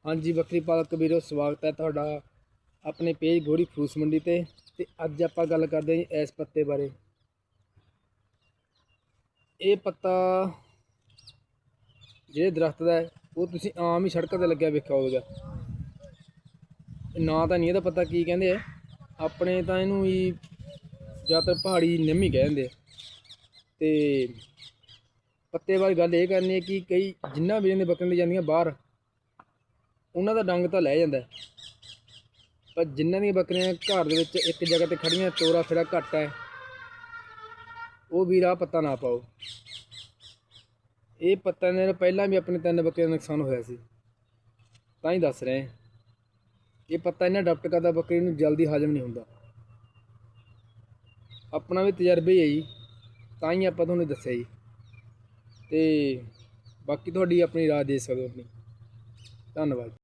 हाँ जी बकरी पालक वीरो स्वागत है तुहाडा अपने पेज गोरी फरूस मंडी ते अज आपां गल करदे जी इस पत्ते बारे। ये पत्ता जे दरख्त का है वो तुसीं आम ही सड़क ते लग्या वेखिया होगा। ना तो नहीं पता की कहते अपने तो इनू ही ज़्यादातर पहाड़ी निम्म ही कहते। तो पत्ते बारे गल ये करनी है कि कई जिन्ना भी इन्हें बकरियां जांदियां बाहर उन्हों का डंग तो लै जाता है, पर जिन्हों दी बकरियां घर दे एक जगह ते खड़ियां चोरा फिरा घट है वो भी राह पत्ता ना पाओ। ये पत्ता ने पहला भी अपने 3 बकरियां नुकसान होया सी, तां ही दस रहे हैं। ये पत्ता इन्ना अडाप्ट करता बकरी नूं जल्दी हजम नहीं होंदा। अपना भी तजर्बे है जी, तां ही आपां तुहानूं दस्सिया जी। ते बाकी तुहाडी अपनी राय दे सकदे हो अपनी। धन्नवाद।